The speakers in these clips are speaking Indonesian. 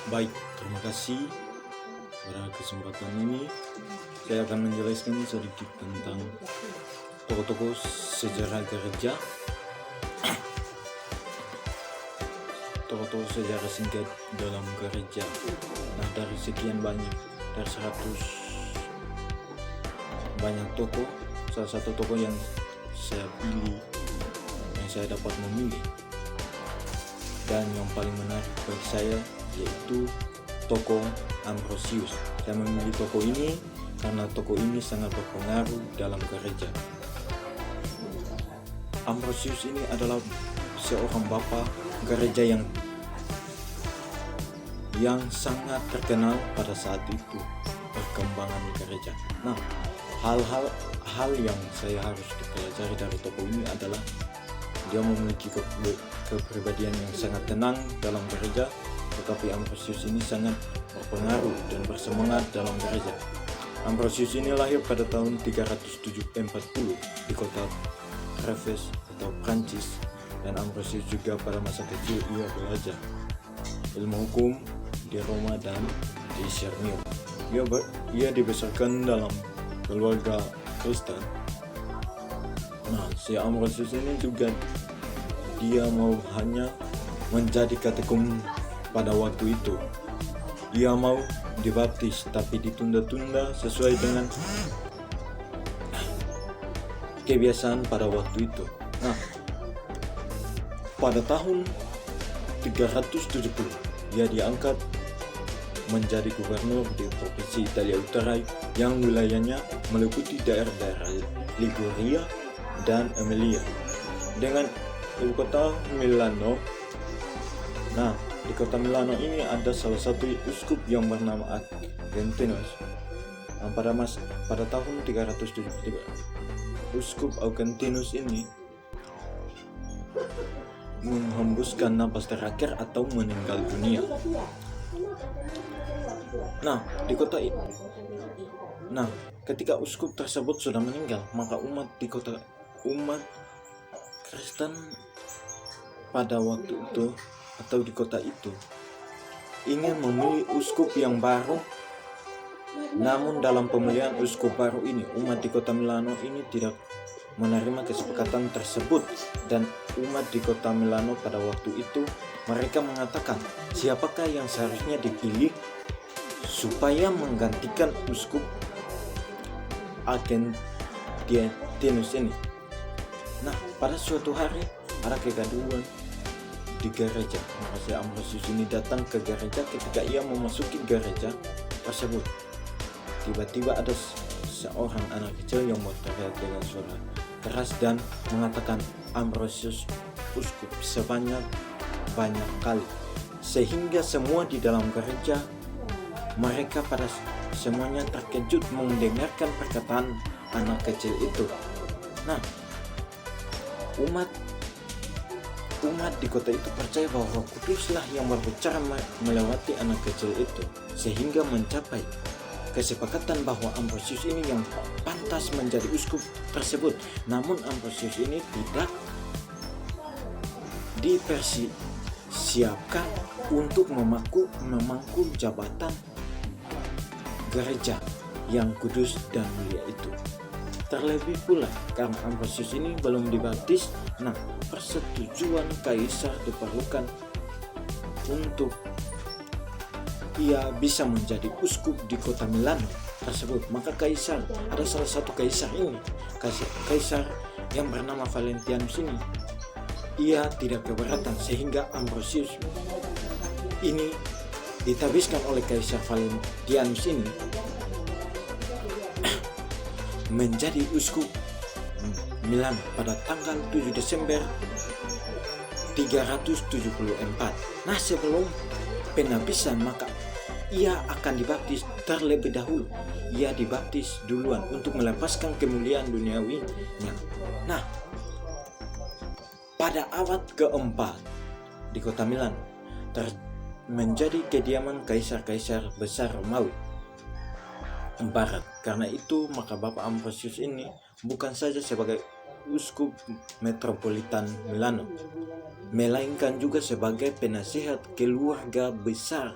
Baik, terima kasih. Pada kesempatan ini saya akan menjelaskan sedikit tentang tokoh-tokoh sejarah gereja, tokoh-tokoh sejarah singkat dalam gereja. Nah, dari sekian banyak, dari 100 banyak tokoh, salah satu tokoh yang saya pilih, yang saya dapat memilih dan yang paling menarik bagi saya yaitu tokoh Ambrosius. Saya memilih tokoh ini karena tokoh ini sangat berpengaruh dalam gereja. Ambrosius ini adalah seorang bapak gereja yang sangat terkenal pada saat itu perkembangan gereja. Nah, hal yang saya harus dipelajari dari tokoh ini adalah dia memiliki kepribadian yang sangat tenang dalam gereja, tetapi Ambrosius ini sangat berpengaruh dan bersemangat dalam gereja. Ambrosius ini lahir pada tahun 340 di kota Treves atau Prancis, dan Ambrosius juga pada masa kecil ia belajar ilmu hukum di Roma dan di Sirmium. Ia dibesarkan dalam keluarga Kristen. Nah, si Ambrosius ini juga dia mau hanya menjadi katekum pada waktu itu. Ia mau dibaptis tapi ditunda-tunda sesuai dengan kebiasaan pada waktu itu. Nah, pada tahun 370 ia diangkat menjadi gubernur di provinsi Italia Utara yang wilayahnya meliputi daerah-daerah Liguria dan Emilia dengan ibu kota Milano. Nah, di kota Milano ini ada salah satu uskup yang bernama Augustinus. Nah, pada tahun 373 uskup Augustinus ini menghembuskan napas terakhir atau meninggal dunia. Nah, ketika uskup tersebut sudah meninggal, maka umat Kristen pada waktu itu atau di kota itu ingin memilih uskup yang baru. Namun dalam pemilihan uskup baru ini, umat di kota Milano ini tidak menerima kesepakatan tersebut, dan umat di kota Milano pada waktu itu mereka mengatakan siapakah yang seharusnya dipilih supaya menggantikan uskup Augustinus ini. Nah, pada suatu hari ada kegaduhan di gereja. Maka si Ambrosius ini datang ke gereja. Ketika ia memasuki gereja tersebut, tiba-tiba ada seorang anak kecil yang berteriak dengan suara keras dan mengatakan Ambrosius uskup sebanyak kali, sehingga semua di dalam gereja mereka pada semuanya terkejut mendengarkan perkataan anak kecil itu. Nah, umat di kota itu percaya bahwa Roh Kuduslah yang berbicara melewati anak kecil itu, sehingga mencapai kesepakatan bahwa Ambrosius ini yang pantas menjadi uskup tersebut. Namun Ambrosius ini tidak dipersiapkan untuk memangku jabatan gereja yang kudus dan mulia itu. Terlebih pula karena Ambrosius ini belum dibaptis. Nah, persetujuan kaisar diperlukan untuk ia bisa menjadi uskup di kota Milano tersebut. Maka ada salah satu kaisar ini, kaisar yang bernama Valentianus ini, ia tidak keberatan, sehingga Ambrosius ini ditabiskan oleh kaisar Valentianus ini menjadi uskup Milano pada tanggal 7 Desember 374. Nah, sebelum penabisan maka ia akan dibaptis terlebih dahulu. Ia dibaptis duluan untuk melepaskan kemuliaan duniawinya. Nah, pada abad keempat di kota Milan menjadi kediaman kaisar-kaisar besar Romawi Barat. Karena itu maka Bapak Ambrosius ini bukan saja sebagai uskup metropolitan Milano, melainkan juga sebagai penasihat keluarga besar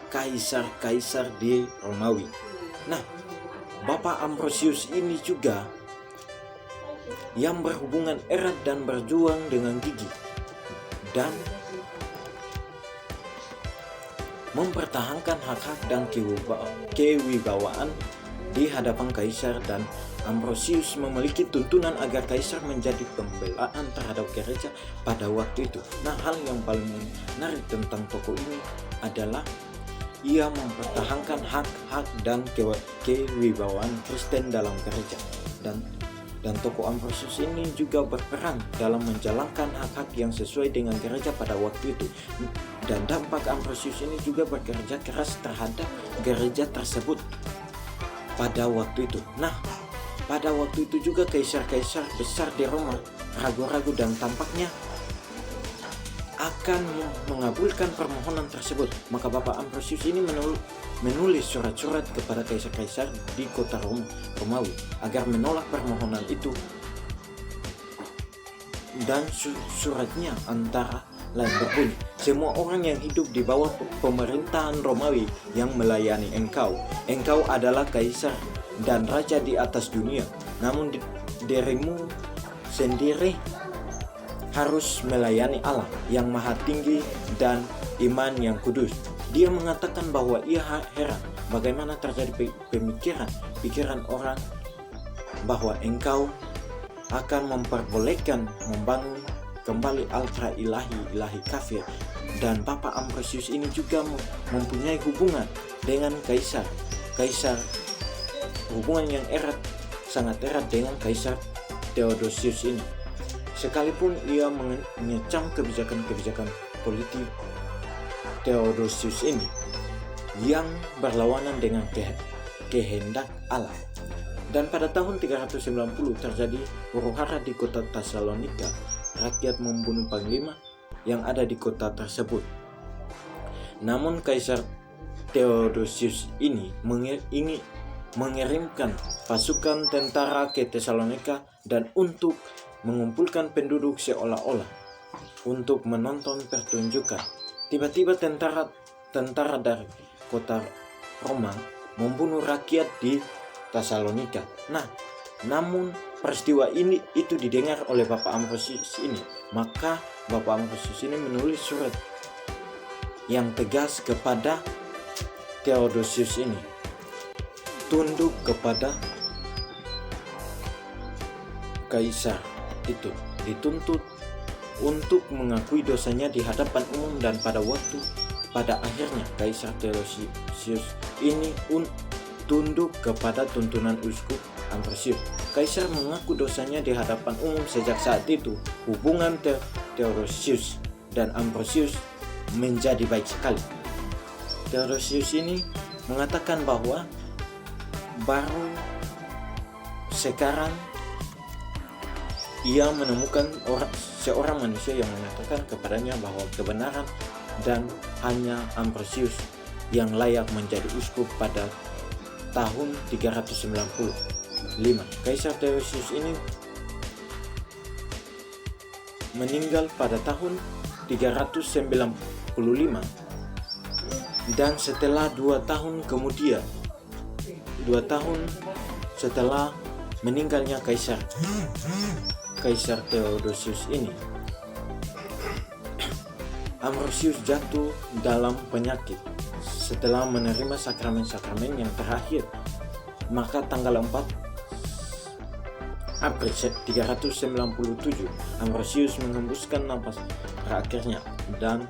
kaisar-kaisar di Romawi. Nah, Bapak Ambrosius ini juga yang berhubungan erat dan berjuang dengan gigi dan mempertahankan hak-hak dan kewibawaan di hadapan kaisar, dan Ambrosius memiliki tuntunan agar kaisar menjadi pembelaan terhadap gereja pada waktu itu. Nah, hal yang paling menarik tentang tokoh ini adalah ia mempertahankan hak-hak dan kewibawaan Kristen dalam gereja, dan tokoh Ambrosius ini juga berperan dalam menjalankan hak-hak yang sesuai dengan gereja pada waktu itu. Dan dampak Ambrosius ini juga bekerja keras terhadap gereja tersebut pada waktu itu. Nah, pada waktu itu juga kaisar-kaisar besar di Roma ragu-ragu dan tampaknya akan mengabulkan permohonan tersebut. Maka Bapak Ambrosius ini menulis surat-surat kepada kaisar-kaisar di kota Romawi agar menolak permohonan itu, dan suratnya antara lain berbunyi, semua orang yang hidup di bawah pemerintahan Romawi yang melayani engkau adalah kaisar dan raja di atas dunia, namun dirimu sendiri harus melayani Allah yang maha tinggi dan iman yang kudus. Dia mengatakan bahwa ia heran bagaimana terjadi pikiran orang bahwa engkau akan memperbolehkan membangun kembali altar ilahi kafir. Dan Bapak Ambrosius ini juga mempunyai hubungan dengan kaisar, hubungan yang sangat erat dengan Kaisar Theodosius ini. Sekalipun ia mengecam kebijakan politik Theodosius ini yang berlawanan dengan kehendak Allah. Dan pada tahun 390 terjadi huru-hara di kota Tesalonika. Rakyat membunuh panglima yang ada di kota tersebut. Namun Kaisar Theodosius ini mengirimkan pasukan tentara ke Tesalonika dan untuk mengumpulkan penduduk seolah-olah untuk menonton pertunjukan. Tiba-tiba tentara dari kota Roma membunuh rakyat di Tesalonika. Namun peristiwa itu didengar oleh Bapak Ambrosius ini. Maka Bapak Ambrosius ini menulis surat yang tegas kepada Theodosius ini, tunduk kepada kaisar itu, dituntut untuk mengakui dosanya di hadapan umum, dan pada akhirnya Kaisar Theodosius ini tunduk kepada tuntunan uskup Ambrosius. Kaisar mengaku dosanya di hadapan umum. Sejak saat itu hubungan Theodosius dan Ambrosius menjadi baik sekali. Theodosius ini mengatakan bahwa baru sekarang ia menemukan seorang manusia yang mengatakan kepadanya bahwa kebenaran dan hanya Ambrosius yang layak menjadi uskup pada tahun 395. Kaisar Theodosius ini meninggal pada tahun 395, dan setelah 2 tahun setelah meninggalnya Kaisar Theodosius ini, Ambrosius jatuh dalam penyakit setelah menerima sakramen-sakramen yang terakhir. Maka tanggal 4 April 397 Ambrosius menghembuskan napas terakhirnya, dan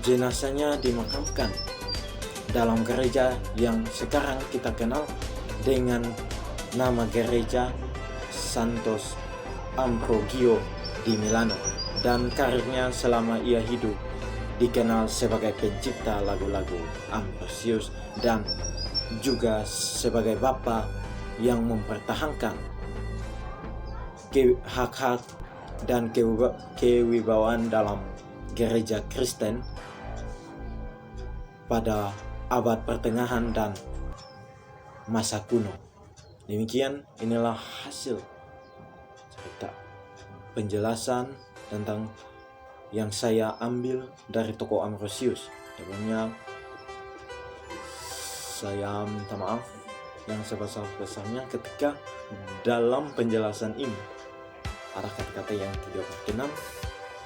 jenazahnya dimakamkan dalam gereja yang sekarang kita kenal dengan nama gereja Santos Ambrogio di Milano. Dan karirnya selama ia hidup dikenal sebagai pencipta lagu-lagu Ambrosius dan juga sebagai bapa yang mempertahankan hak-hak dan kewibawaan dalam gereja Kristen pada abad pertengahan dan masa kuno. Demikian, inilah hasil cerita penjelasan tentang yang saya ambil dari toko Ambrosius. Sebelumnya saya minta maaf yang sebesar-besarnya ketika dalam penjelasan ini ada kata-kata yang tidak berkenan.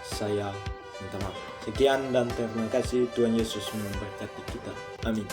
Saya minta maaf. Sekian dan terima kasih. Tuhan Yesus memberkati kita. Amin.